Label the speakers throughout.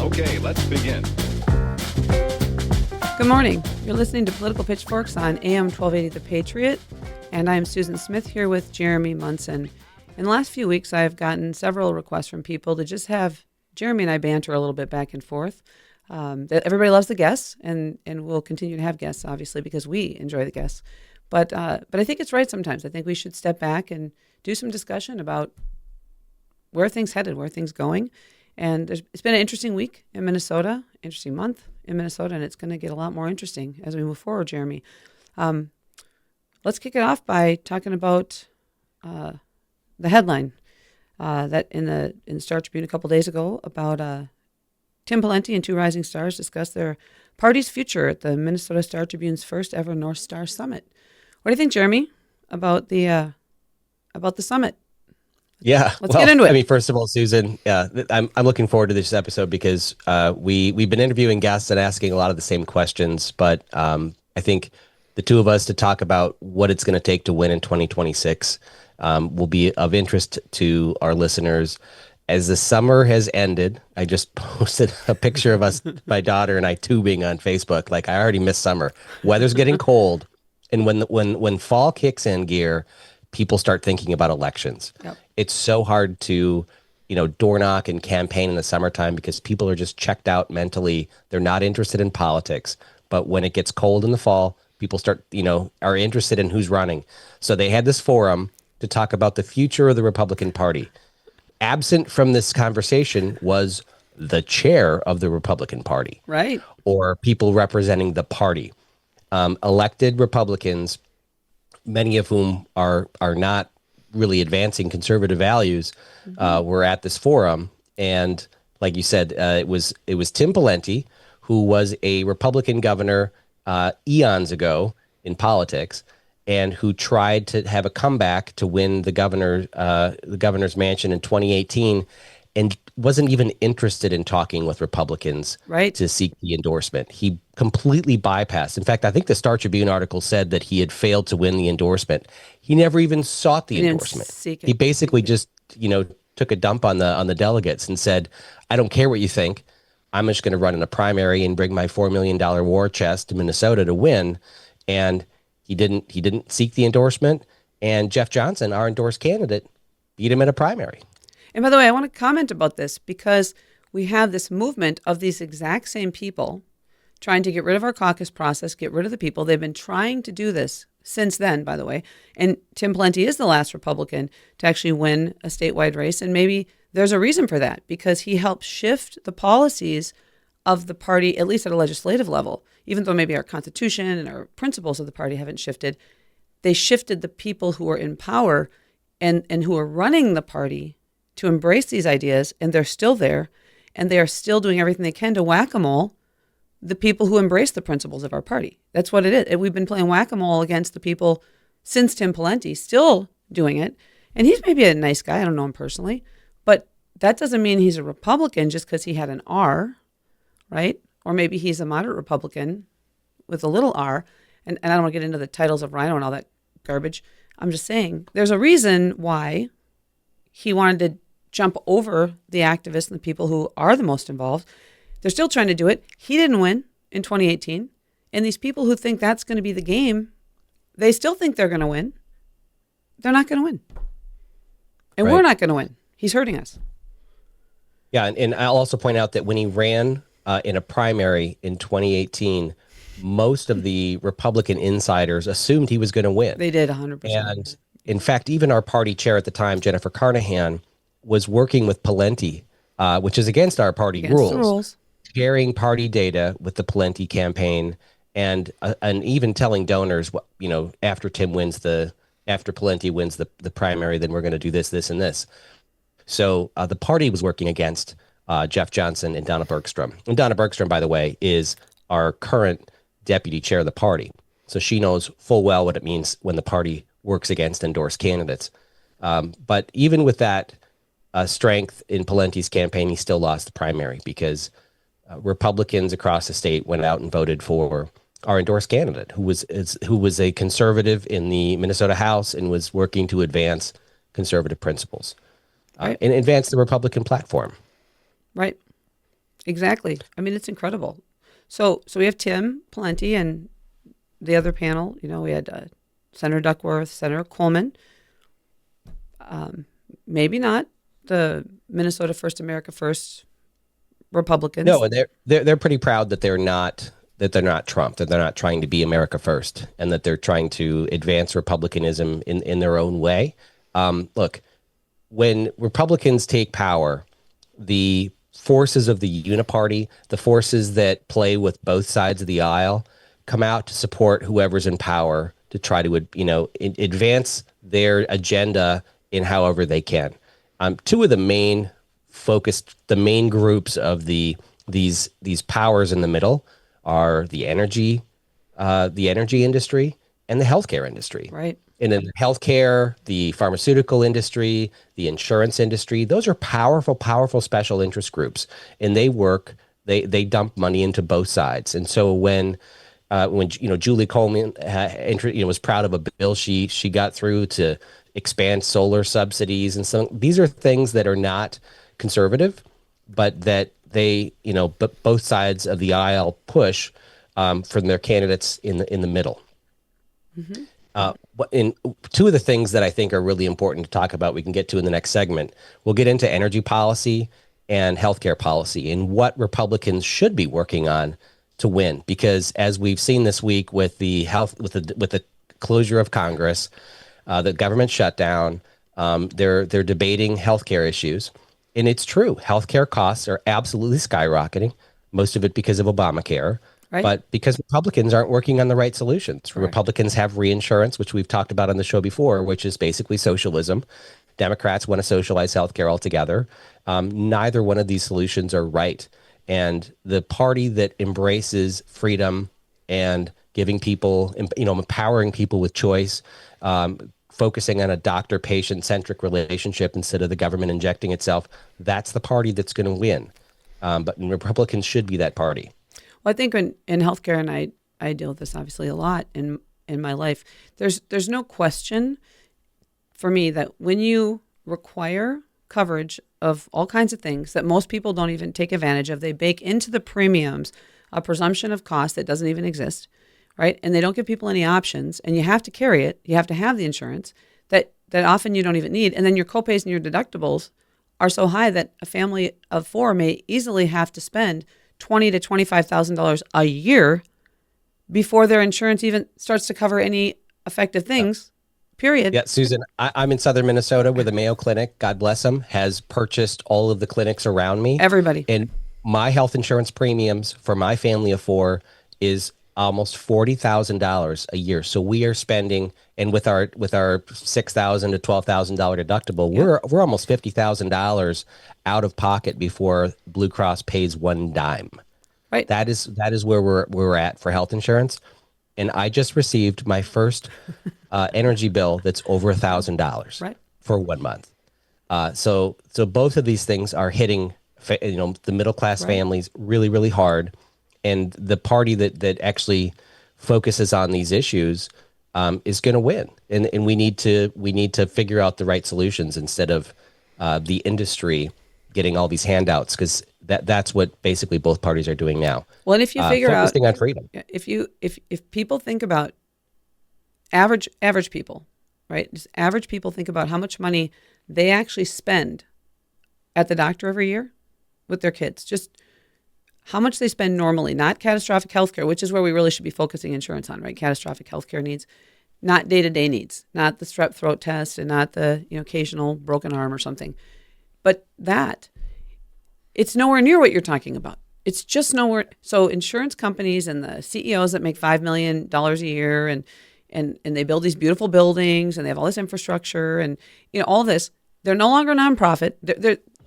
Speaker 1: Okay, let's begin.
Speaker 2: Good morning. You're listening to Political Pitchforks on AM 1280 The Patriot, and I'm Susan Smith here with Jeremy Munson. In the last few weeks, I've gotten several requests from people to just have Jeremy and I banter a little bit back and forth. Everybody loves the guests, and we'll continue to have guests, obviously, because we enjoy the guests. But I think it's right sometimes. I think we should step back and do some discussion about where things headed, where things going. And it's been an interesting week in Minnesota, interesting month in Minnesota, and it's going to get a lot more interesting as we move forward, Jeremy. Let's kick it off by talking about the headline that in the Star Tribune a couple days ago about Tim Pawlenty and two rising stars discussed their party's future at the Minnesota Star Tribune's first ever North Star Summit. What do you think, Jeremy, about the summit?
Speaker 3: Yeah,
Speaker 2: let's get into it.
Speaker 3: I mean, first of all, Susan, I'm looking forward to this episode because we've been interviewing guests and asking a lot of the same questions, but I think the two of us to talk about what it's going to take to win in 2026 will be of interest to our listeners. As the summer has ended, I just posted a picture of us, my daughter and I, tubing on Facebook. Like, I already missed summer. Weather's getting cold, and when fall kicks in gear, people start thinking about elections. Yep. It's so hard to, door knock and campaign in the summertime because people are just checked out mentally. They're not interested in politics. But when it gets cold in the fall, people start, are interested in who's running. So they had this forum to talk about the future of the Republican Party. Absent from this conversation was the chair of the Republican Party,
Speaker 2: right? Or
Speaker 3: people representing the party. Elected Republicans, many of whom are not really advancing conservative values, were at this forum. And like you said, it was Tim Pawlenty, who was a Republican governor eons ago in politics, and who tried to have a comeback to win the governor's mansion in 2018, and wasn't even interested in talking with Republicans to seek the endorsement. He completely bypassed. In fact, I think the Star Tribune article said that he had failed to win the endorsement. He never even sought the endorsement. He basically just, took a dump on the delegates and said, I don't care what you think. I'm just going to run in a primary and bring my $4 million war chest to Minnesota to win. And he didn't seek the endorsement. And Jeff Johnson, our endorsed candidate, beat him in a primary.
Speaker 2: And by the way, I want to comment about this because we have this movement of these exact same people trying to get rid of our caucus process, get rid of the people. They've been trying to do this since then, by the way. And Tim Pawlenty is the last Republican to actually win a statewide race. And maybe there's a reason for that because he helped shift the policies of the party, at least at a legislative level. Even though maybe our constitution and our principles of the party haven't shifted, they shifted the people who are in power and who are running the party to embrace these ideas, and they're still there, and they are still doing everything they can to whack-a-mole the people who embrace the principles of our party. That's what it is. We've been playing whack-a-mole against the people since Tim Pawlenty, still doing it. And he's maybe a nice guy. I don't know him personally. But that doesn't mean he's a Republican just because he had an R, right? Or maybe he's a moderate Republican with a little r. And I don't want to get into the titles of Rhino and all that garbage. I'm just saying there's a reason why he wanted to jump over the activists and the people who are the most involved. They're still trying to do it. He didn't win in 2018. And these people who think that's going to be the game, they still think they're going to win. They're not going to win. And we're not going to win. He's hurting us.
Speaker 3: Yeah, and I'll also point out that when he ran in a primary in 2018, most of the Republican insiders assumed he was going to win.
Speaker 2: They did, 100%.
Speaker 3: And in fact, even our party chair at the time, Jennifer Carnahan, was working with Pawlenty, which is against our party rules, sharing party data with the Pawlenty campaign, and even telling donors, after Pawlenty wins the primary, then we're going to do this, this, and this. So the party was working against Jeff Johnson and Donna Bergstrom. And Donna Bergstrom, by the way, is our current deputy chair of the party. So she knows full well what it means when the party works against endorsed candidates. But even with that strength in Pawlenty's campaign, he still lost the primary because Republicans across the state went out and voted for our endorsed candidate, who was a conservative in the Minnesota House and was working to advance conservative principles and advance the Republican platform.
Speaker 2: Right. Exactly. I mean, it's incredible. So we have Tim Pawlenty and the other panel. We had Senator Duckworth, Senator Coleman. Maybe not the Minnesota First America First Republicans.
Speaker 3: No, and they're pretty proud that they're not Trump, that they're not trying to be America first, and that they're trying to advance republicanism in their own way. Look, when Republicans take power, the forces of the uniparty, the forces that play with both sides of the aisle, come out to support whoever's in power to try to advance their agenda in however they can. Two of the main groups of these powers in the middle are the energy industry and the healthcare industry.
Speaker 2: Right.
Speaker 3: And in healthcare, the pharmaceutical industry, the insurance industry, those are powerful, powerful special interest groups, and they dump money into both sides. And so when Julie Coleman was proud of a bill she got through to expand solar subsidies, and so these are things that are not conservative, but that but both sides of the aisle push from their candidates in the middle. Mm-hmm. In two of the things that I think are really important to talk about, we can get to in the next segment. We'll get into energy policy and healthcare policy and what Republicans should be working on to win. Because as we've seen this week with the closure of Congress, the government shutdown, they're debating healthcare issues. And it's true. Healthcare costs are absolutely skyrocketing, most of it because of Obamacare,
Speaker 2: right.
Speaker 3: But because Republicans aren't working on the right solutions. Correct. Republicans have reinsurance, which we've talked about on the show before, which is basically socialism. Democrats want to socialize healthcare altogether. Neither one of these solutions are right. And the party that embraces freedom and giving people, empowering people with choice, focusing on a doctor-patient-centric relationship instead of the government injecting itself, that's the party that's going to win. But Republicans should be that party.
Speaker 2: Well, I think in healthcare, and I deal with this obviously a lot in my life, there's no question for me that when you require coverage of all kinds of things that most people don't even take advantage of, they bake into the premiums a presumption of cost that doesn't even exist, right? And they don't give people any options, and you have to carry it. You have to have the insurance that often you don't even need. And then your copays and your deductibles are so high that a family of four may easily have to spend $20,000 to $25,000 a year before their insurance even starts to cover any effective things, period.
Speaker 3: Yeah, Susan, I'm in southern Minnesota where the Mayo Clinic, God bless them, has purchased all of the clinics around me.
Speaker 2: Everybody.
Speaker 3: And my health insurance premiums for my family of four is almost $40,000 a year. So we are spending, and with our $6,000 to $12,000 deductible, we're almost $50,000 out of pocket before Blue Cross pays one dime.
Speaker 2: Right.
Speaker 3: That is where we're at for health insurance. And I just received my first energy bill that's over $1,000
Speaker 2: right.
Speaker 3: for 1 month. So both of these things are hitting the middle class
Speaker 2: right.
Speaker 3: families really, really hard. And the party that actually focuses on these issues is going to win. And we need to figure out the right solutions instead of the industry getting all these handouts, because that's what basically both parties are doing now.
Speaker 2: Well, and if you figure out
Speaker 3: focusing on freedom,
Speaker 2: if people think about average people, right? Just average people think about how much money they actually spend at the doctor every year with their kids. Just how much they spend normally, not catastrophic healthcare, which is where we really should be focusing insurance on, right? Catastrophic healthcare needs, not day-to-day needs, not the strep throat test and not the occasional broken arm or something. But it's nowhere near what you're talking about. It's just nowhere. So insurance companies and the CEOs that make $5 million a year and they build these beautiful buildings and they have all this infrastructure and all this, they're no longer a nonprofit.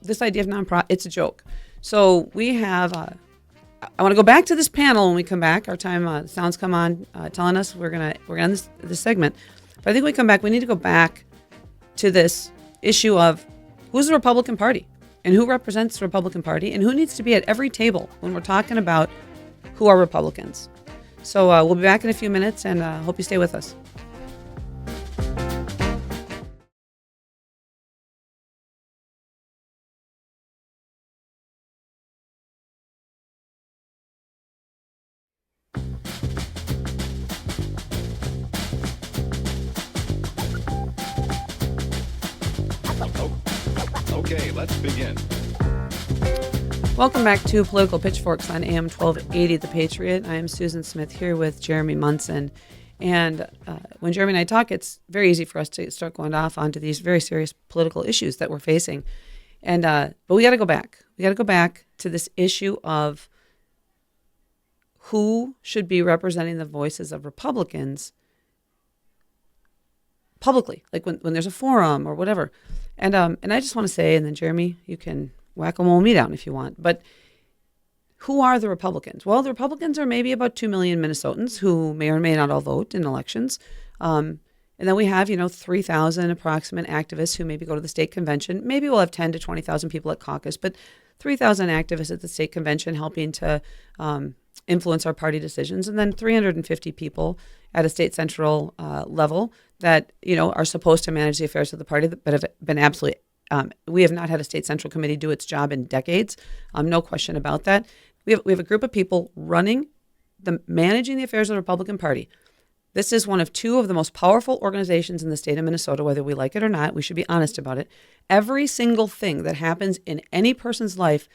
Speaker 2: This idea of nonprofit, it's a joke. So we have, I want to go back to this panel when we come back. Our time sounds come on telling us we're gonna end this segment. But I think when we come back, we need to go back to this issue of who's the Republican Party and who represents the Republican Party and who needs to be at every table when we're talking about who are Republicans. So we'll be back in a few minutes, and hope you stay with us.
Speaker 1: Okay, let's begin.
Speaker 2: Welcome back to Political Pitchforks on AM 1280 The Patriot. I am Susan Smith here with Jeremy Munson. And when Jeremy and I talk, it's very easy for us to start going off onto these very serious political issues that we're facing. And but we got to go back. We got to go back to this issue of who should be representing the voices of Republicans publicly, like when there's a forum or whatever. And I just want to say, and then Jeremy, you can whack-a-mole me down if you want, but who are the Republicans? Well, the Republicans are maybe about 2 million Minnesotans who may or may not all vote in elections. And then we have, 3,000 approximate activists who maybe go to the state convention. Maybe we'll have 10 to 20,000 people at caucus, but 3,000 activists at the state convention helping to influence our party decisions. And then 350 people at a state central level that, are supposed to manage the affairs of the party, but have been absolutely we have not had a state central committee do its job in decades. No question about that. We have a group of people managing the affairs of the Republican Party. This is one of two of the most powerful organizations in the state of Minnesota, whether we like it or not. We should be honest about it. Every single thing that happens in any person's life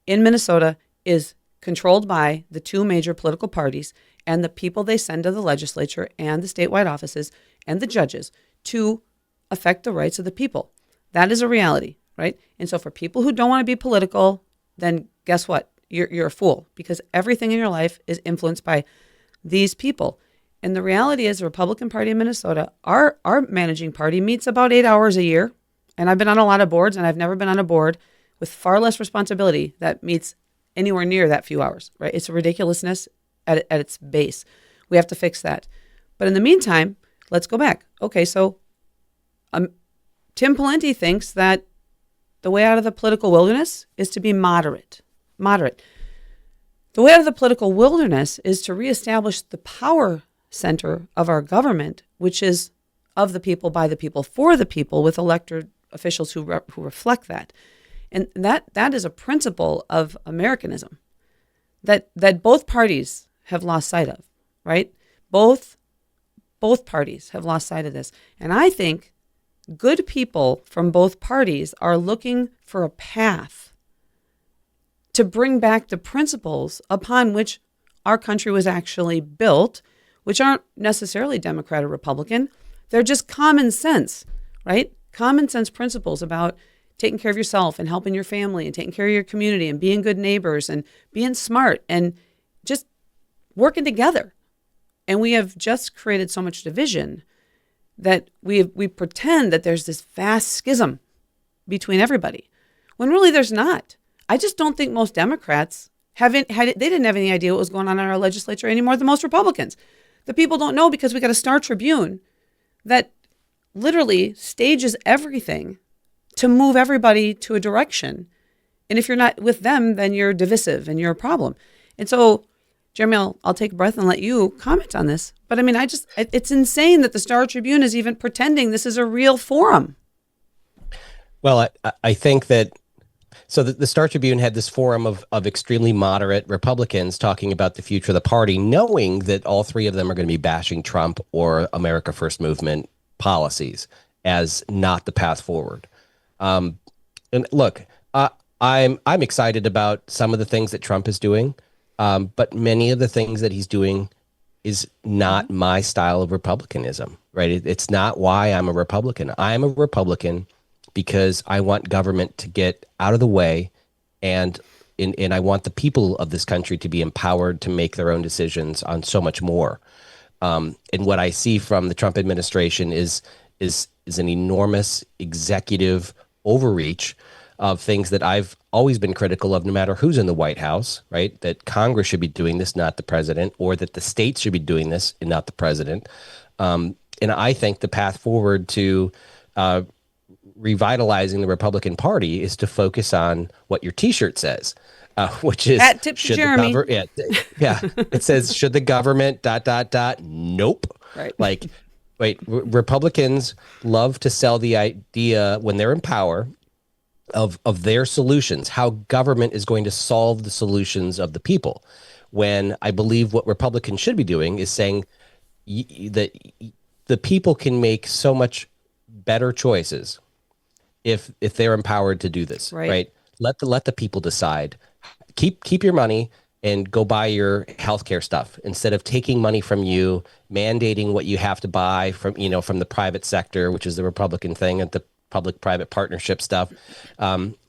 Speaker 2: in Minnesota is controlled by the two major political parties and the people they send to the legislature and the statewide offices and the judges to affect the rights of the people. That is a reality, right? And so for people who don't want to be political, then guess what? You're a fool, because everything in your life is influenced by these people. And the reality is the Republican Party in Minnesota, our managing party meets about 8 hours a year. And I've been on a lot of boards, and I've never been on a board with far less responsibility that meets anywhere near that few hours, right? It's a ridiculousness at its base. We have to fix that. But in the meantime, let's go back. Okay, so Tim Pawlenty thinks that the way out of the political wilderness is to be moderate. The way out of the political wilderness is to reestablish the power center of our government, which is of the people, by the people, for the people, with elected officials who reflect that. And that is a principle of Americanism that both parties have lost sight of, right? Both parties have lost sight of this. And I think good people from both parties are looking for a path to bring back the principles upon which our country was actually built, which aren't necessarily Democrat or Republican. They're just common sense, right? Common sense principles about taking care of yourself and helping your family and taking care of your community and being good neighbors and being smart and just working together. And we have just created so much division that we pretend that there's this vast schism between everybody, when really there's not. I just don't think most Democrats they didn't have any idea what was going on in our legislature any more than most Republicans. The people don't know because we got a Star Tribune that literally stages everything to move everybody to a direction. And if you're not with them, then you're divisive and you're a problem. And so, Jeremy, I'll take a breath and let you comment on this. But I mean, it's insane that the Star Tribune is even pretending this is a real forum.
Speaker 3: Well, I think that, so the Star Tribune had this forum of extremely moderate Republicans talking about the future of the party, knowing that all three of them are going to be bashing Trump or America First Movement policies as not the path forward. And look, I'm excited about some of the things that Trump is doing, but many of the things that he's doing is not my style of Republicanism, right? It's not why I'm a Republican. I'm a Republican because I want government to get out of the way, and I want the people of this country to be empowered to make their own decisions on so much more. And what I see from the Trump administration is an enormous executive overreach of things that I've always been critical of, no matter who's in the White House, right? That Congress should be doing this, not the president, or that the states should be doing this and not the president. And I think the path forward to revitalizing the Republican Party is to focus on what your T-shirt says, which is
Speaker 2: Hat tip to Jeremy.
Speaker 3: Yeah, it says, should the government ... Nope.
Speaker 2: Right.
Speaker 3: Like, wait, Republicans love to sell the idea when they're in power of their solutions, how government is going to solve the solutions of the people. When I believe what Republicans should be doing is saying that the people can make so much better choices if they're empowered to do this,
Speaker 2: Right.
Speaker 3: right? Let the people decide. Keep your money and go buy your healthcare stuff instead of taking money from you, mandating what you have to buy from the private sector, which is the Republican thing, and the public-private partnership stuff,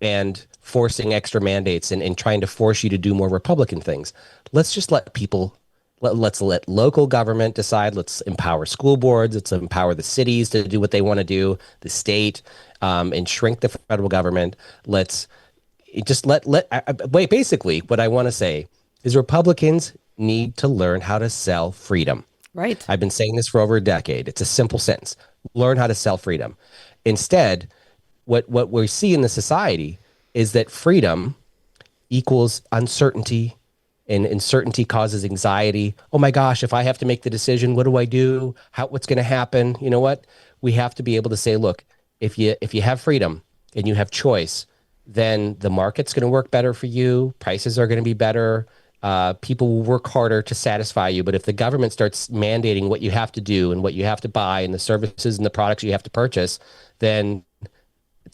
Speaker 3: and forcing extra mandates and trying to force you to do more Republican things. Let's just let people. Let's let local government decide. Let's empower school boards. Let's empower the cities to do what they want to do, the state, and shrink the federal government. Let's just wait. Basically, what I want to say is Republicans need to learn how to sell freedom.
Speaker 2: Right.
Speaker 3: I've been saying this for over a decade. It's a simple sentence. Learn how to sell freedom. Instead, what we see in the society is that freedom equals uncertainty, and uncertainty causes anxiety. Oh my gosh, if I have to make the decision, what do I do? What's going to happen? You know what? We have to be able to say, look, if you have freedom and you have choice, then the market's going to work better for you. Prices are going to be better. People will work harder to satisfy you. But if the government starts mandating what you have to do and what you have to buy and the services and the products you have to purchase, then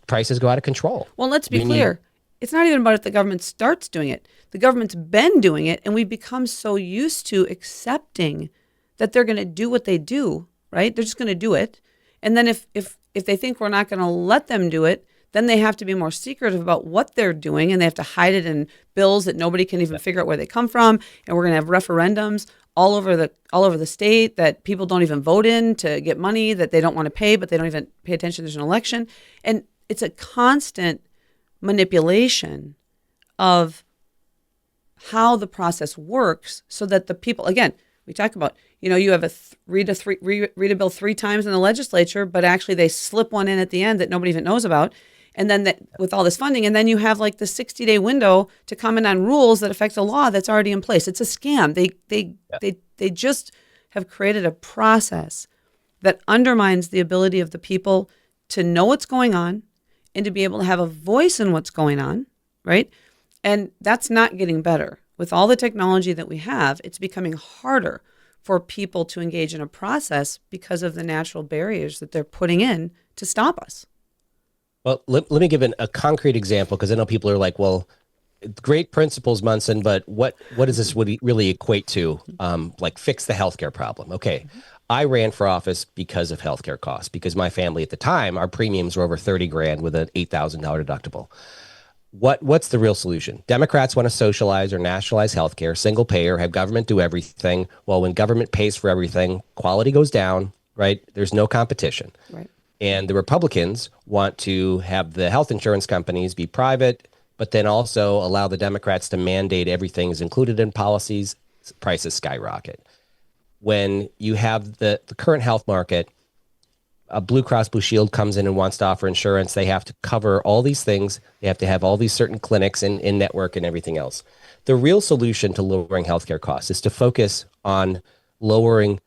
Speaker 3: prices go out of control.
Speaker 2: Well, let's be clear. It's not even about if the government starts doing it. The government's been doing it, and we've become so used to accepting that they're going to do what they do, right? They're just going to do it. And then if they think we're not going to let them do it, then they have to be more secretive about what they're doing, and they have to hide it in bills that nobody can even figure out where they come from. And we're going to have referendums all over the state that people don't even vote in to get money that they don't want to pay, but they don't even pay attention. There's an election, and it's a constant manipulation of how the process works, so that the people, again, we talk about, you have read a bill 3 times in the legislature, but actually they slip one in at the end that nobody even knows about. And then with all this funding, and then you have like the 60-day window to comment on rules that affect the law that's already in place. It's a scam. They just have created a process that undermines the ability of the people to know what's going on and to be able to have a voice in what's going on, right? And that's not getting better. With all the technology that we have, it's becoming harder for people to engage in a process because of the natural barriers that they're putting in to stop us.
Speaker 3: Well, let me give a concrete example, because I know people are like, well, great principles, Munson, but what does this really equate to? Like fix the healthcare problem. Okay. I ran for office because of healthcare costs, because my family at the time, our premiums were over $30,000 with an $8,000 deductible. What's the real solution? Democrats want to socialize or nationalize healthcare, single payer, have government do everything. Well, when government pays for everything, quality goes down, right? There's no competition.
Speaker 2: Right.
Speaker 3: And the Republicans want to have the health insurance companies be private, but then also allow the Democrats to mandate everything is included in policies, prices skyrocket. When you have the current health market, a Blue Cross Blue Shield comes in and wants to offer insurance. They have to cover all these things. They have to have all these certain clinics in network and everything else. The real solution to lowering healthcare costs is to focus on lowering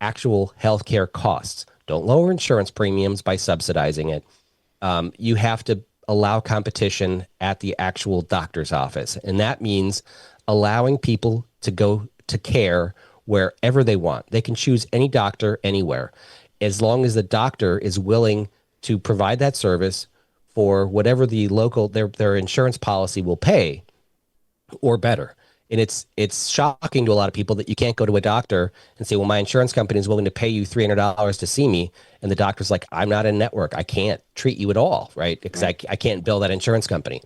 Speaker 3: actual healthcare costs. Don't lower insurance premiums by subsidizing it. You have to allow competition at the actual doctor's office. And that means allowing people to go to care wherever they want. They can choose any doctor anywhere, as long as the doctor is willing to provide that service for whatever the local their insurance policy will pay, or better. And it's shocking to a lot of people that you can't go to a doctor and say, well, my insurance company is willing to pay you $300 to see me. And the doctor's like, I'm not in network. I can't treat you at all, right? Because I can't bill that insurance company.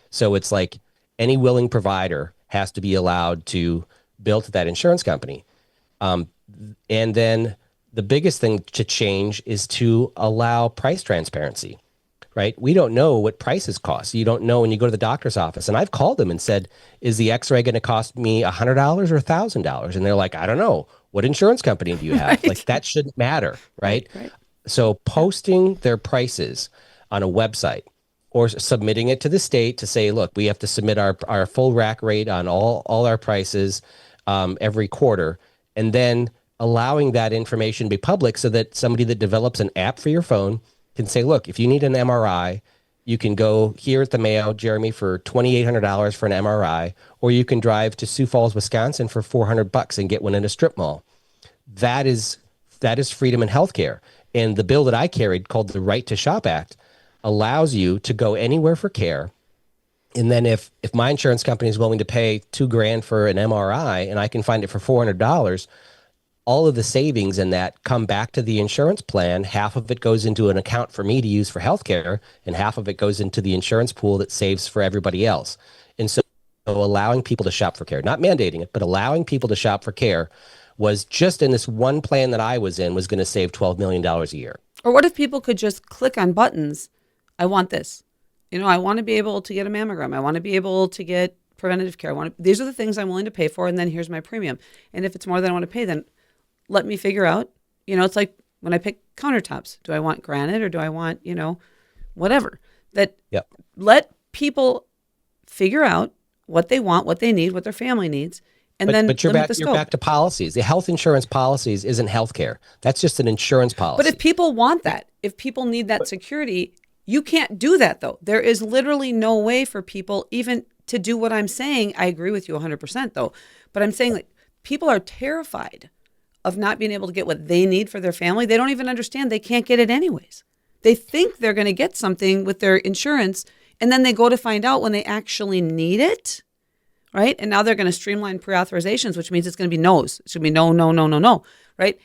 Speaker 3: So it's like any willing provider has to be allowed to bill to that insurance company. And then the biggest thing to change is to allow price transparency. Right? We don't know what prices cost. You don't know when you go to the doctor's office. And I've called them and said, is the x-ray going to cost me $100 or $1,000? And they're like, I don't know. What insurance company do you have? Right. Like, that shouldn't matter. Right? So posting their prices on a website or submitting it to the state to say, look, we have to submit our full rack rate on all our prices every quarter. And then allowing that information to be public so that somebody that develops an app for your phone can say, look, if you need an MRI, you can go here at the Mayo, Jeremy, for $2,800 for an MRI, or you can drive to Sioux Falls, Wisconsin for $400 and get one in a strip mall. That is freedom in healthcare. And the bill that I carried, called the Right to Shop Act, allows you to go anywhere for care. And then if my insurance company is willing to pay $2,000 for an MRI and I can find it for $400, all of the savings in that come back to the insurance plan. Half of it goes into an account for me to use for healthcare, and half of it goes into the insurance pool that saves for everybody else. And so allowing people to shop for care, not mandating it, but allowing people to shop for care was just in this one plan that I was in was going to save $12 million a year.
Speaker 2: Or what if people could just click on buttons? I want this. I want to be able to get a mammogram. I want to be able to get preventative care. These are the things I'm willing to pay for, and then here's my premium. And if it's more than I want to pay, then let me figure out. It's like when I pick countertops. Do I want granite or do I want, whatever?
Speaker 3: Yep.
Speaker 2: Let people figure out what they want, what they need, what their family needs, and then
Speaker 3: but you're
Speaker 2: limit the scope.
Speaker 3: You're back to policies. The health insurance policies isn't healthcare. That's just an insurance policy.
Speaker 2: But if people want that, if people need that security, you can't do that, though. There is literally no way for people even to do what I'm saying. I agree with you 100%, though. But I'm saying, like, people are terrified of not being able to get what they need for their family. They don't even understand they can't get it anyways. They think they're going to get something with their insurance, and then they go to find out when they actually need it, right? And now they're going to streamline pre-authorizations, which means it's going to be no's. It's going to be no, no, no, no, no, right?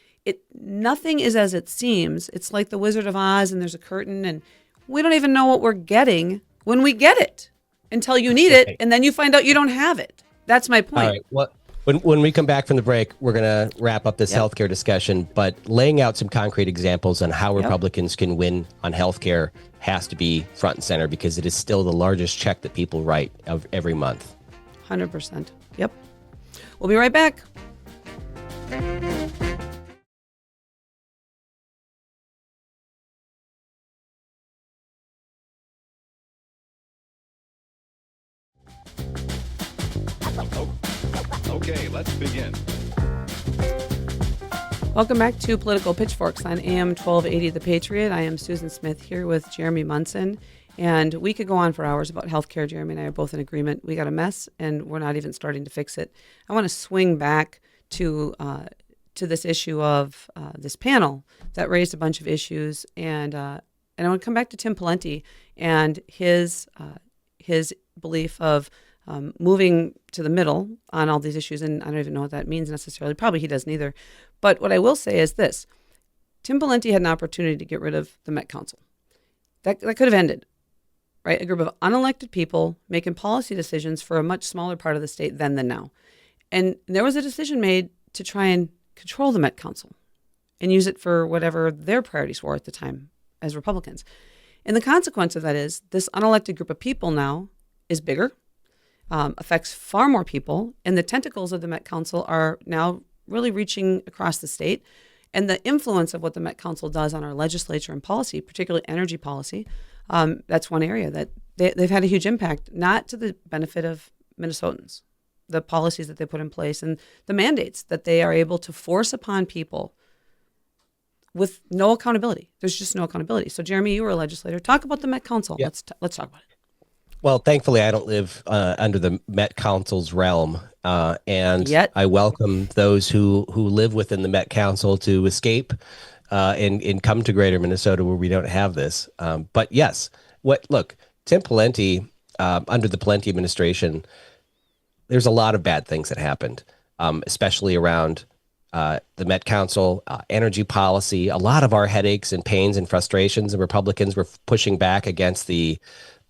Speaker 2: Nothing is as it seems. It's like the Wizard of Oz, and there's a curtain, and we don't even know what we're getting when we get it until you need it, and then you find out you don't have it. That's my point.
Speaker 3: All right. Well, when we come back from the break, we're going to wrap up this healthcare discussion, but laying out some concrete examples on how Republicans can win on healthcare has to be front and center because it is still the largest check that people write of every month.
Speaker 2: 100%. Yep. We'll be right back.
Speaker 1: Okay, let's begin.
Speaker 2: Welcome back to Political Pitchforks on AM 1280 The Patriot. I am Susan Smith here with Jeremy Munson, and we could go on for hours about healthcare. Jeremy and I are both in agreement. We got a mess, and we're not even starting to fix it. I want to swing back to this issue of this panel that raised a bunch of issues, and I want to come back to Tim Pawlenty and his belief of moving to the middle on all these issues, and I don't even know what that means necessarily. Probably he doesn't either. But what I will say is this. Tim Pawlenty had an opportunity to get rid of the Met Council. That could have ended, right? A group of unelected people making policy decisions for a much smaller part of the state then than now. And there was a decision made to try and control the Met Council and use it for whatever their priorities were at the time as Republicans. And the consequence of that is this unelected group of people now is bigger, affects far more people, and the tentacles of the Met Council are now really reaching across the state. And the influence of what the Met Council does on our legislature and policy, particularly energy policy, that's one area that they've had a huge impact, not to the benefit of Minnesotans, the policies that they put in place and the mandates that they are able to force upon people with no accountability. There's just no accountability. So, Jeremy, you were a legislator. Talk about the Met Council.
Speaker 3: Yep.
Speaker 2: Let's talk about it.
Speaker 3: Well, thankfully, I don't live under the Met Council's realm, and
Speaker 2: Yet.
Speaker 3: I welcome those who live within the Met Council to escape and come to Greater Minnesota where we don't have this. But yes, Tim Pawlenty, under the Pawlenty administration, there's a lot of bad things that happened, especially around the Met Council, energy policy. A lot of our headaches and pains and frustrations, and Republicans were pushing back against the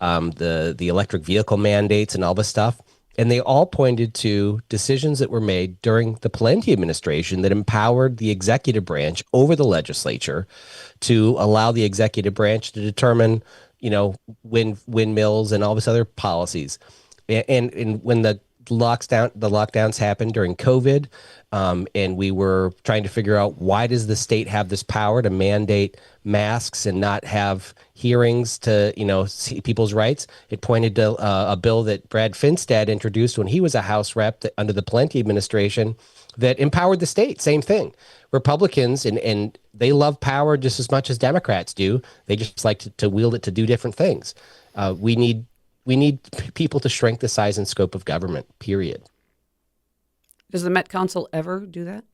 Speaker 3: electric vehicle mandates and all this stuff. And they all pointed to decisions that were made during the Pawlenty administration that empowered the executive branch over the legislature to allow the executive branch to determine, windmills and all this other policies. And when the lockdowns happened during COVID, and we were trying to figure out why does the state have this power to mandate masks and not have hearings to, see people's rights. It pointed to a bill that Brad Finstad introduced when he was a House rep under the Pawlenty administration that empowered the state. Same thing. Republicans, and they love power just as much as Democrats do. They just like to wield it to do different things. We need people to shrink the size and scope of government, period.
Speaker 2: Does the Met Council ever do that?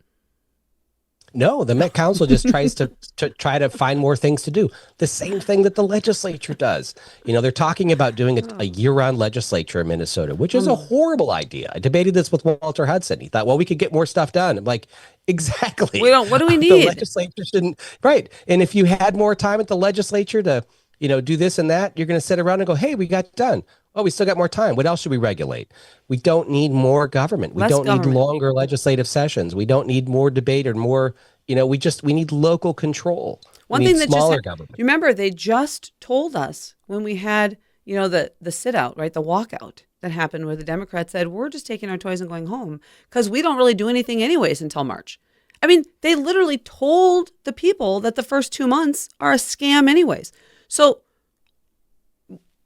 Speaker 3: No, the Met Council just tries to try to find more things to do. The same thing that the legislature does. They're talking about doing a year-round legislature in Minnesota, which is a horrible idea. I debated this with Walter Hudson. He thought, well, we could get more stuff done. I'm like, exactly.
Speaker 2: We don't. What do we
Speaker 3: The
Speaker 2: need?
Speaker 3: legislature shouldn't. Right. And if you had more time at the legislature to, do this and that, you're going to sit around and go, hey, we got done. Oh, we still got more time. What else should we regulate? We don't need more government. We don't need longer legislative sessions. We don't need more debate or more, we need local control.
Speaker 2: One thing that just government. You remember they just told us when we had, the sit out, right? The walkout that happened where the Democrats said, we're just taking our toys and going home because we don't really do anything anyways until March. I mean, they literally told the people that the first 2 months are a scam anyways. So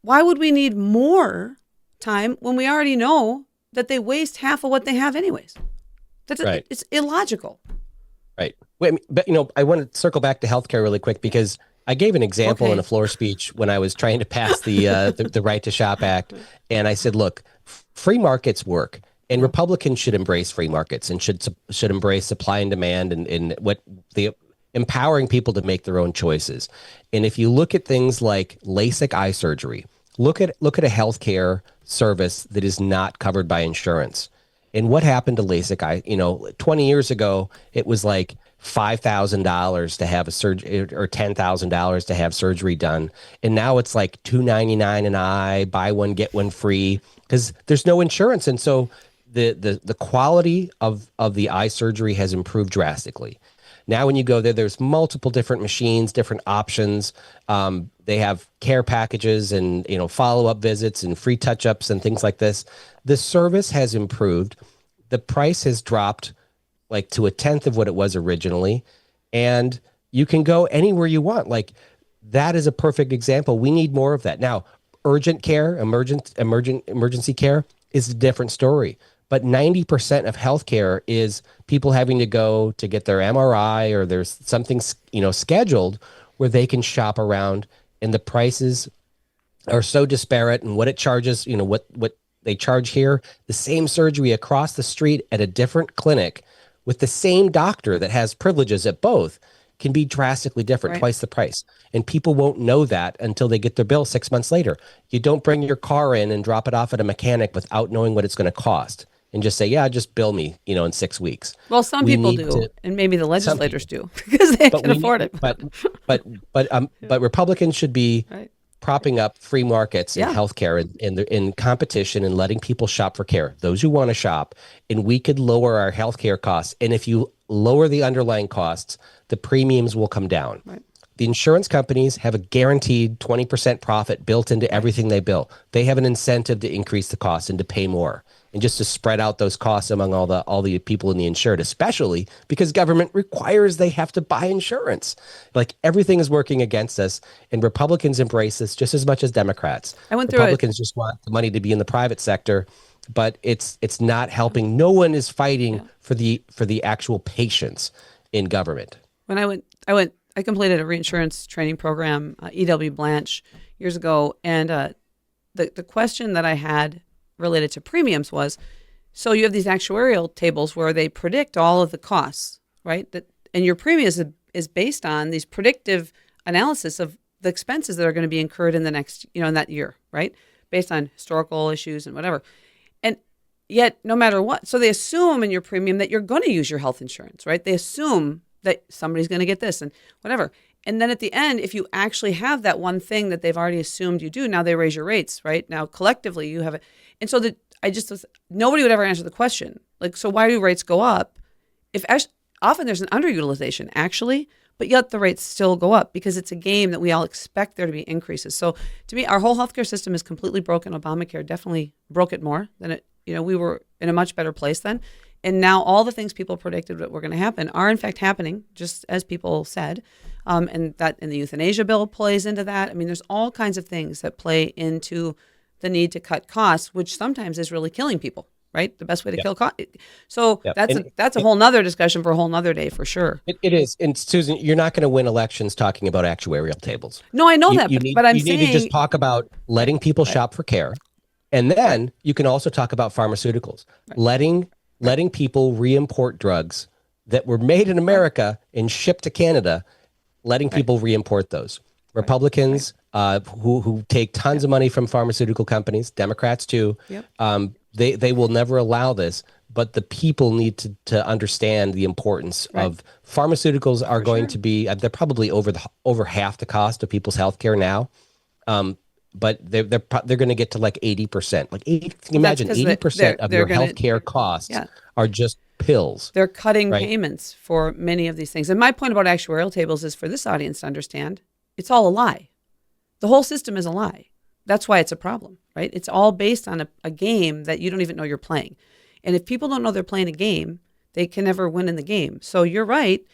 Speaker 2: why would we need more time when we already know that they waste half of what they have anyways? Right. It's illogical.
Speaker 3: Right. Wait, but I want to circle back to healthcare really quick because I gave an example in a floor speech when I was trying to pass the Right to Shop Act, and I said, look, free markets work, and Republicans should embrace free markets and should embrace supply and demand and what the empowering people to make their own choices. And if you look at things like LASIK eye surgery, look at a healthcare service that is not covered by insurance. And what happened to LASIK eye? 20 years ago, it was like $5,000 to have a surgery or $10,000 to have surgery done. And now it's like $299 an eye, buy one, get one free, because there's no insurance. And so the quality of the eye surgery has improved drastically. Now, when you go there, there's multiple different machines, different options. They have care packages and, follow-up visits and free touch-ups and things like this. The service has improved. The price has dropped like to a tenth of what it was originally. And you can go anywhere you want. Like that is a perfect example. We need more of that. Now, urgent care, emergency care is a different story. But 90% of healthcare is people having to go to get their MRI or there's something, scheduled where they can shop around, and the prices are so disparate, and what it charges, what they charge here, the same surgery across the street at a different clinic with the same doctor that has privileges at both can be drastically different, twice the price. And people won't know that until they get their bill 6 months later. You don't bring your car in and drop it off at a mechanic without knowing what it's going to cost. And just say, yeah, just bill me, in 6 weeks.
Speaker 2: Well, some people do, and maybe the legislators do because they can afford it.
Speaker 3: But Republicans should be propping up free markets in healthcare and in competition and letting people shop for care. Those who want to shop, and we could lower our healthcare costs. And if you lower the underlying costs, the premiums will come down. Right. The insurance companies have a guaranteed 20% profit built into everything they bill. They have an incentive to increase the cost and to pay more, and just to spread out those costs among all the people in the insured, especially because government requires they have to buy insurance. Like everything is working against us, and Republicans embrace this just as much as Democrats. Republicans just want the money to be in the private sector, but it's not helping. No one is fighting for the actual patients in government.
Speaker 2: When I completed a reinsurance training program, E.W. Blanche, years ago, and the question that I had related to premiums was, so you have these actuarial tables where they predict all of the costs, right? And your premium is based on these predictive analysis of the expenses that are going to be incurred in the next, in that year, right? Based on historical issues and whatever. And yet, no matter what, so they assume in your premium that you're going to use your health insurance, right? They assume that somebody's going to get this and whatever. And then at the end, if you actually have that one thing that they've already assumed you do, now they raise your rates, right? Now collectively you have it. And so nobody would ever answer the question. Like, so why do rates go up? Often there's an underutilization actually, but yet the rates still go up because it's a game that we all expect there to be increases. So to me, our whole healthcare system is completely broken. Obamacare definitely broke it more than it, we were in a much better place then. And now all the things people predicted that were going to happen are in fact happening, just as people said. And the euthanasia bill plays into that. I mean, there's all kinds of things that play into the need to cut costs, which sometimes is really killing people, right? The best way to kill costs. So that's a whole nother discussion for a whole nother day for sure.
Speaker 3: It is. And Susan, you're not going to win elections talking about actuarial tables.
Speaker 2: No, I know that, but I'm
Speaker 3: saying... You need to just talk about letting people shop for care. And then you can also talk about pharmaceuticals, letting people re-import drugs that were made in America and shipped to Canada, letting people re-import those. Republicans who take tons of money from pharmaceutical companies, Democrats too, they will never allow this. But the people need to understand the importance of pharmaceuticals are going to be, they're probably over half the cost of people's healthcare now. But they're going to get to like 80%. Like imagine 80% of your healthcare costs are just pills.
Speaker 2: They're cutting payments for many of these things. And my point about actuarial tables is for this audience to understand, it's all a lie. The whole system is a lie. That's why it's a problem, right? It's all based on a game that you don't even know you're playing. And if people don't know they're playing a game, they can never win in the game. So you're right,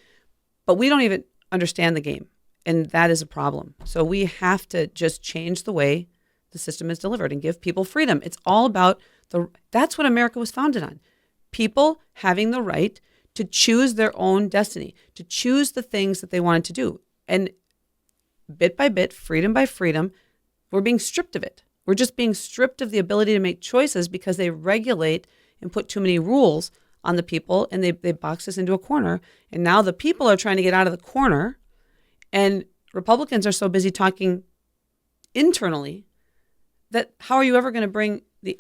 Speaker 2: but we don't even understand the game. And that is a problem. So we have to just change the way the system is delivered and give people freedom. It's all about that's what America was founded on. People having the right to choose their own destiny, to choose the things that they wanted to do. And bit by bit, freedom by freedom, we're being stripped of it. We're just being stripped of the ability to make choices because they regulate and put too many rules on the people, and they box us into a corner. And now the people are trying to get out of the corner, and Republicans are so busy talking internally that how are you ever going to bring the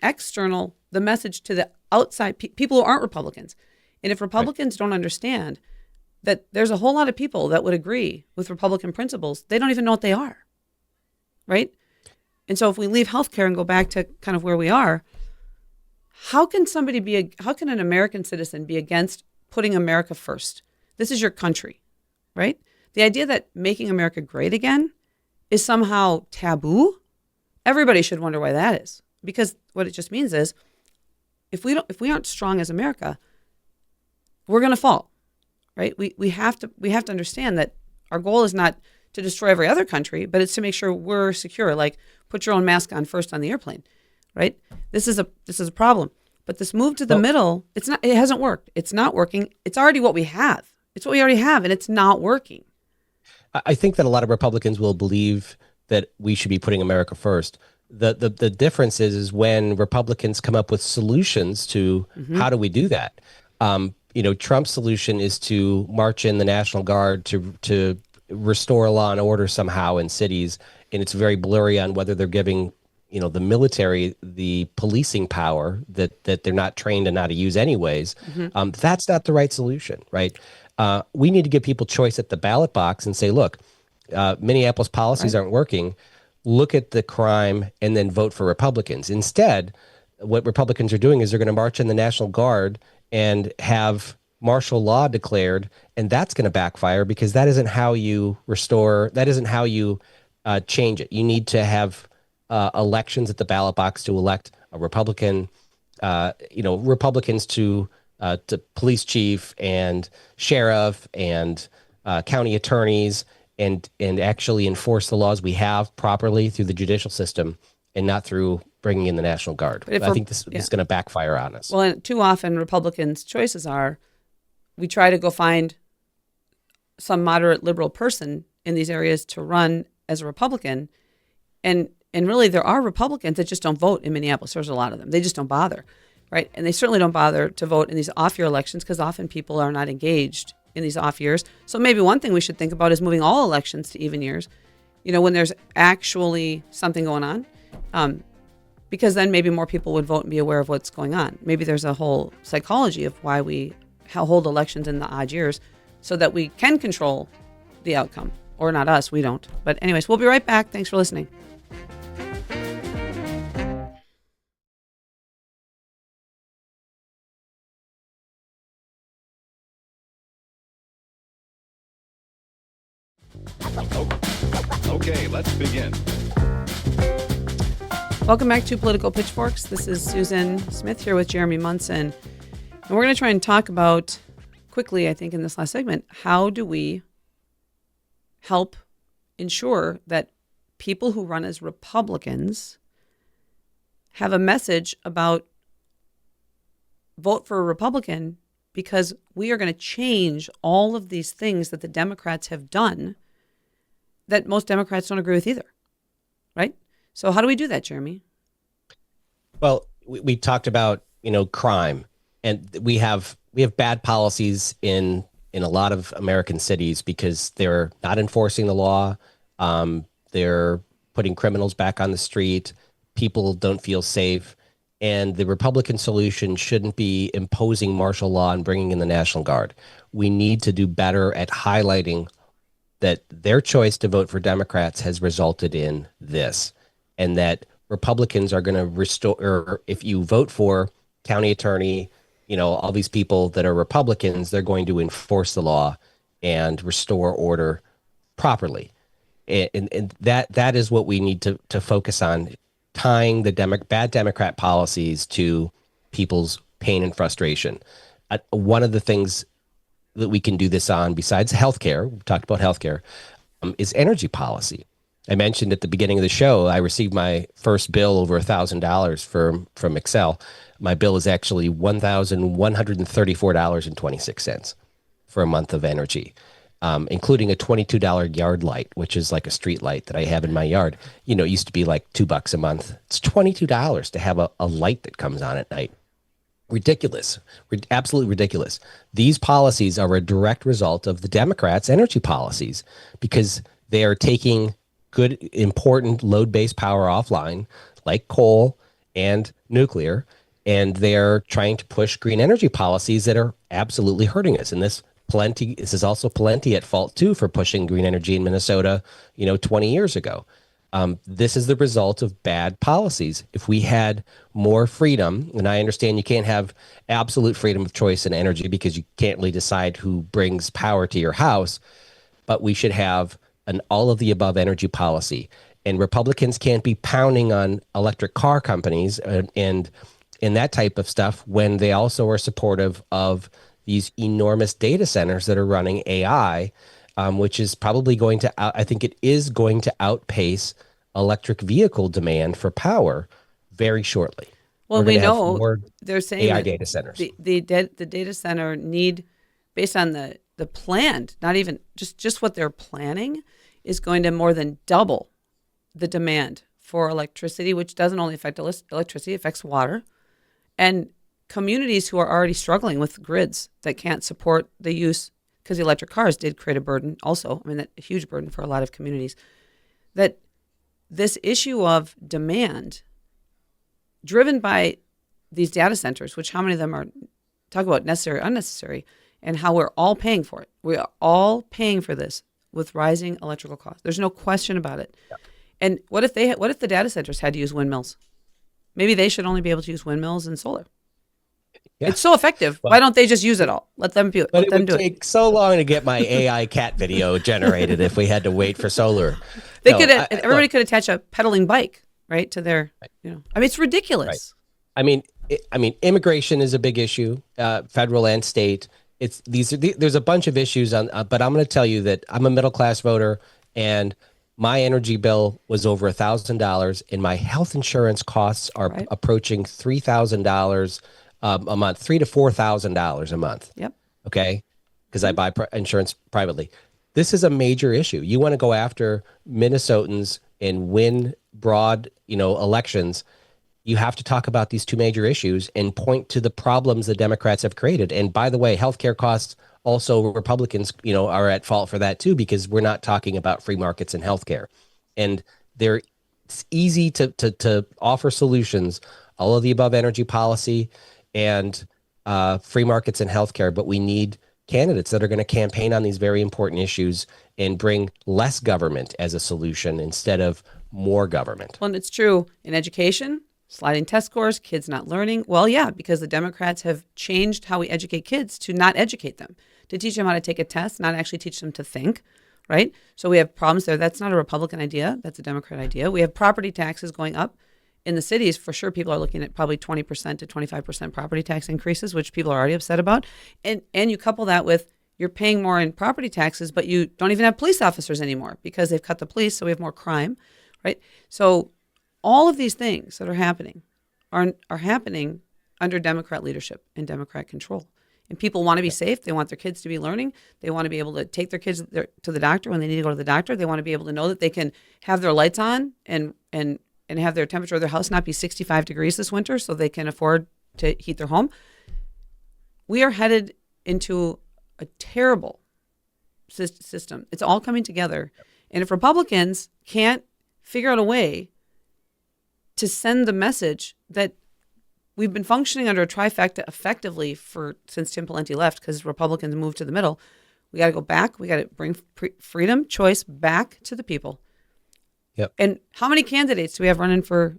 Speaker 2: message to the outside people who aren't Republicans? And if Republicans don't understand that there's a whole lot of people that would agree with Republican principles, they don't even know what they are, right? And so if we leave healthcare and go back to kind of where we are, how can an American citizen be against putting America first? This is your country, right? The idea that making America great again is somehow taboo, everybody should wonder why that is. Because what it just means is if we aren't strong as America, we're going to fall, right? We have to understand that our goal is not to destroy every other country, but it's to make sure we're secure. Like put your own mask on first on the airplane, right? This is a problem. But this move to the middle, it hasn't worked. It's not working. It's already what we have. It's what we already have, and it's not working.
Speaker 3: I think that a lot of Republicans will believe that we should be putting America first. The difference is when Republicans come up with solutions to how do we do that. Trump's solution is to march in the National Guard to restore law and order somehow in cities, and it's very blurry on whether they're giving the military the policing power that they're not trained in how to use anyways. That's not the right solution, right? We need to give people choice at the ballot box and say, look, Minneapolis policies aren't working. Look at the crime and then vote for Republicans. Instead, what Republicans are doing is they're going to march in the National Guard and have martial law declared, and that's going to backfire because that isn't how you change it. You need to have elections at the ballot box to elect a Republican, Republicans to police chief and sheriff and county attorneys and actually enforce the laws we have properly through the judicial system and not through bringing in the National Guard. I think this is going to backfire on us.
Speaker 2: Well, and too often Republicans' choices are we try to go find some moderate liberal person in these areas to run as a Republican. And really there are Republicans that just don't vote in Minneapolis. There's a lot of them. They just don't bother, right? And they certainly don't bother to vote in these off-year elections because often people are not engaged in these off years. So maybe one thing we should think about is moving all elections to even years, when there's actually something going on. Because then maybe more people would vote and be aware of what's going on. Maybe there's a whole psychology of why we hold elections in the odd years so that we can control the outcome. Or not us, we don't. But anyways, we'll be right back. Thanks for listening.
Speaker 1: Okay, let's begin.
Speaker 2: Welcome back to Political Pitchforks. This is Susan Smith here with Jeremy Munson. And we're going to try and talk about quickly, I think, in this last segment, how do we help ensure that people who run as Republicans have a message about vote for a Republican because we are going to change all of these things that the Democrats have done that most Democrats don't agree with either, right? So how do we do that, Jeremy?
Speaker 3: Well, we talked about, crime, and we have bad policies in in a lot of American cities because they're not enforcing the law. They're putting criminals back on the street. People don't feel safe. And the Republican solution shouldn't be imposing martial law and bringing in the National Guard. We need to do better at highlighting that their choice to vote for Democrats has resulted in this, and that Republicans are going to restore, or if you vote for county attorney, all these people that are Republicans, they're going to enforce the law and restore order properly. And that is what we need to focus on, tying the bad Democrat policies to people's pain and frustration. One of the things that we can do this on, besides healthcare, we talked about healthcare, is energy policy. I mentioned at the beginning of the show, I received my first bill over $1,000 from Excel. My bill is actually $1,134.26 for a month of energy, including a $22 yard light, which is like a street light that I have in my yard. It used to be like $2 a month. It's $22 to have a light that comes on at night. Ridiculous. Absolutely ridiculous. These policies are a direct result of the Democrats' energy policies because they are taking good, important load-based power offline, like coal and nuclear, and they're trying to push green energy policies that are absolutely hurting us. And this is also plenty at fault too for pushing green energy in Minnesota, 20 years ago. This is the result of bad policies. If we had more freedom, and I understand you can't have absolute freedom of choice in energy because you can't really decide who brings power to your house, but we should have an all of the above energy policy. And Republicans can't be pounding on electric car companies and that type of stuff when they also are supportive of these enormous data centers that are running AI, which is probably I think it is going to outpace electric vehicle demand for power very shortly.
Speaker 2: Well, we know they're saying
Speaker 3: AI
Speaker 2: that
Speaker 3: data centers.
Speaker 2: The data center need, based on the planned, not even just what they're planning, is going to more than double the demand for electricity, which doesn't only affect electricity, it affects water. And communities who are already struggling with grids that can't support the use, because the electric cars did create a burden also, a huge burden for a lot of communities, that this issue of demand driven by these data centers, which how many of them are, talk about necessary, unnecessary, and how we're all paying for it. We are all paying for this with rising electrical costs. There's no question about it. Yeah. And what if the data centers had to use windmills? Maybe they should only be able to use windmills and solar. Yeah. It's so effective. Well, why don't they just use it all? Let them do it.
Speaker 3: But it would take so long to get my AI cat video generated if we had to wait for solar.
Speaker 2: Everybody could attach a pedaling bike, right, to their, it's ridiculous.
Speaker 3: Right. Immigration is a big issue, federal and state. There's a bunch of issues but I'm going to tell you that I'm a middle class voter, and my energy bill was over $1,000, and my health insurance costs are approaching $3,000 a month, $3,000 to $4,000 a month.
Speaker 2: Yep.
Speaker 3: Okay, because I buy insurance privately. This is a major issue. You want to go after Minnesotans and win broad, elections. You have to talk about these two major issues and point to the problems the Democrats have created. And by the way, healthcare costs, also Republicans, are at fault for that too, because we're not talking about free markets in healthcare. And it's easy to offer solutions, all of the above energy policy and free markets in healthcare, but we need candidates that are going to campaign on these very important issues and bring less government as a solution instead of more government.
Speaker 2: Well, and it's true in education. Sliding test scores, kids not learning. Well, yeah, because the Democrats have changed how we educate kids to not educate them, to teach them how to take a test, not actually teach them to think, right? So we have problems there. That's not a Republican idea. That's a Democrat idea. We have property taxes going up in the cities. For sure, people are looking at probably 20% to 25% property tax increases, which people are already upset about. And you couple that with you're paying more in property taxes, but you don't even have police officers anymore because they've cut the police, so we have more crime, right? So all of these things that are happening are happening under Democrat leadership and Democrat control. And people want to be safe. They want their kids to be learning. They want to be able to take their kids to the doctor when they need to go to the doctor. They want to be able to know that they can have their lights on and have their temperature of their house not be 65 degrees this winter so they can afford to heat their home. We are headed into a terrible system. It's all coming together. And if Republicans can't figure out a way to send the message that we've been functioning under a trifecta effectively since Tim Pawlenty left, because Republicans moved to the middle, we got to go back. We got to bring freedom, choice back to the people.
Speaker 3: Yep.
Speaker 2: And how many candidates do we have running for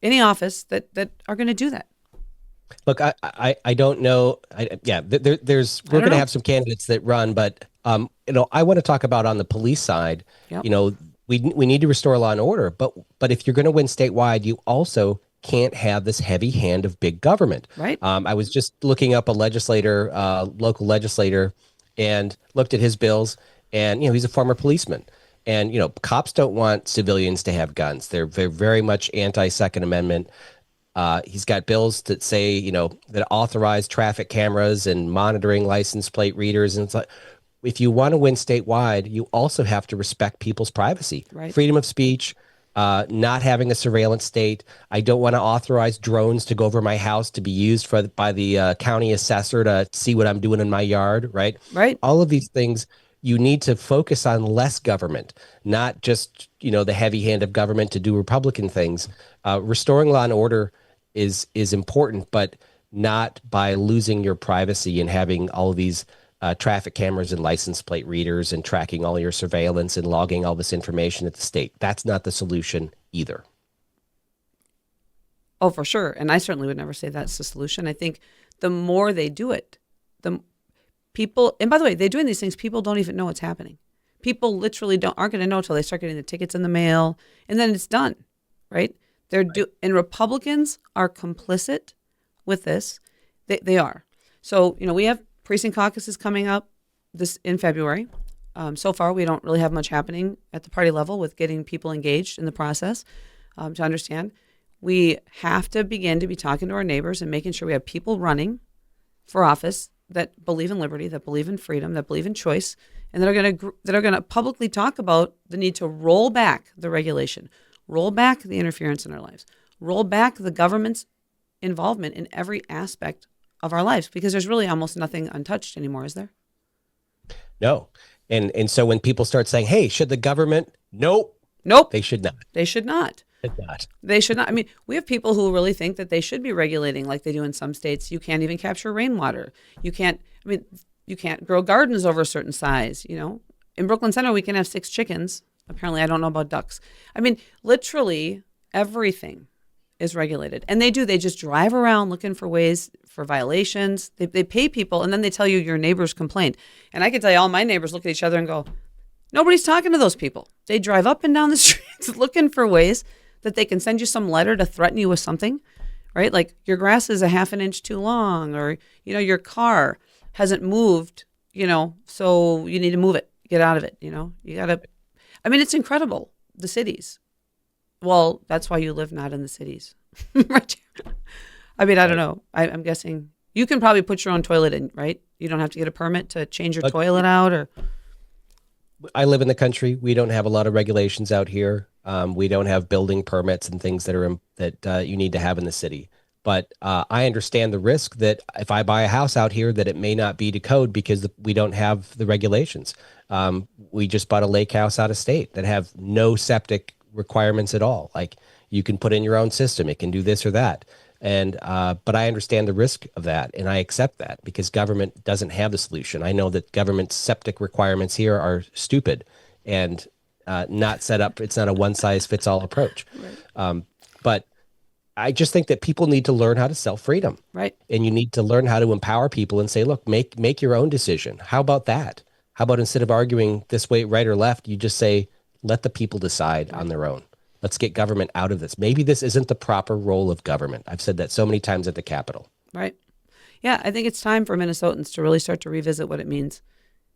Speaker 2: any office that are going to do that?
Speaker 3: Look, I don't know. We're going to have some candidates that run, but I want to talk about on the police side.
Speaker 2: Yep.
Speaker 3: We need to restore law and order, but if you're going to win statewide, you also can't have this heavy hand of big government.
Speaker 2: Right.
Speaker 3: I was just looking up a local legislator, and looked at his bills, and he's a former policeman. And, cops don't want civilians to have guns. They're very much anti-Second Amendment. He's got bills that say, that authorize traffic cameras and monitoring license plate readers. And it's like, if you want to win statewide, you also have to respect people's privacy,
Speaker 2: right.
Speaker 3: Freedom of speech, not having a surveillance state. I don't want to authorize drones to go over my house to be used by the county assessor to see what I'm doing in my yard, right?
Speaker 2: Right.
Speaker 3: All of these things. You need to focus on less government, not just, the heavy hand of government to do Republican things. Restoring law and order is important, but not by losing your privacy and having all of these traffic cameras and license plate readers and tracking all your surveillance and logging all this information at the state. That's not the solution either.
Speaker 2: Oh, for sure. And I certainly would never say that's the solution. I think the more they do it, the people, and by the way, they're doing these things, people don't even know what's happening. People literally aren't going to know until they start getting the tickets in the mail, and then it's done, right? And Republicans are complicit with this. They are. So, we have precinct caucuses coming up in February. So far, we don't really have much happening at the party level with getting people engaged in the process. To understand, we have to begin to be talking to our neighbors and making sure we have people running for office that believe in liberty, that believe in freedom, that believe in choice, and that are going to publicly talk about the need to roll back the regulation, roll back the interference in our lives, roll back the government's involvement in every aspect of our lives, because there's really almost nothing untouched anymore, is there?
Speaker 3: No. And so when people start saying, hey, should the government? Nope. They should not.
Speaker 2: They should not. They should not. I mean, we have people who really think that they should be regulating like they do in some states. You can't even capture rainwater. You can't grow gardens over a certain size. In Brooklyn Center, we can have 6 chickens. Apparently, I don't know about ducks. I mean, literally everything is regulated. And they just drive around looking for ways for violations. They pay people, and then they tell you your neighbors complained. And I can tell you all my neighbors look at each other and go, nobody's talking to those people. They drive up and down the streets looking for ways that they can send you some letter to threaten you with something, right? Like your grass is a half an inch too long, or, your car hasn't moved, so you need to move it, get out of it, you gotta, it's incredible, the cities. Well, that's why you live not in the cities, right? I don't know. I'm guessing you can probably put your own toilet in, right? You don't have to get a permit to change your toilet out, or.
Speaker 3: I live in the country. We don't have a lot of regulations out here. We don't have building permits and things that you need to have in the city. But I understand the risk that if I buy a house out here, that it may not be to code because we don't have the regulations. We just bought a lake house out of state that have no septic requirements at all. Like you can put in your own system. It can do this or that. And but I understand the risk of that, and I accept that because government doesn't have the solution. I know that government septic requirements here are stupid and not set up. It's not a one-size-fits-all approach. Right. But I just think that people need to learn how to self-freedom.
Speaker 2: Right.
Speaker 3: And you need to learn how to empower people and say, look, make your own decision. How about that? How about instead of arguing this way, right or left, you just say, let the people decide on their own. Let's get government out of this. Maybe this isn't the proper role of government. I've said that so many times at the Capitol.
Speaker 2: Right. Yeah, I think it's time for Minnesotans to really start to revisit what it means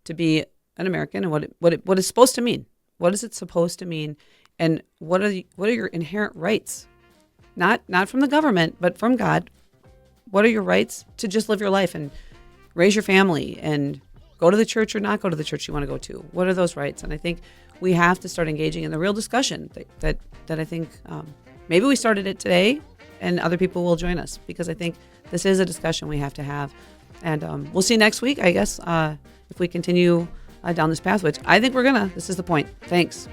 Speaker 2: to be an American and what it's supposed to mean. What is it supposed to mean? And what are your inherent rights? Not from the government, but from God. What are your rights to just live your life and raise your family and go to the church or not go to the church you want to go to? What are those rights? And I think we have to start engaging in the real discussion that I think maybe we started it today and other people will join us, because I think this is a discussion we have to have. And we'll see next week, I guess, if we continue down this path, which I think we're gonna. This is the point. Thanks.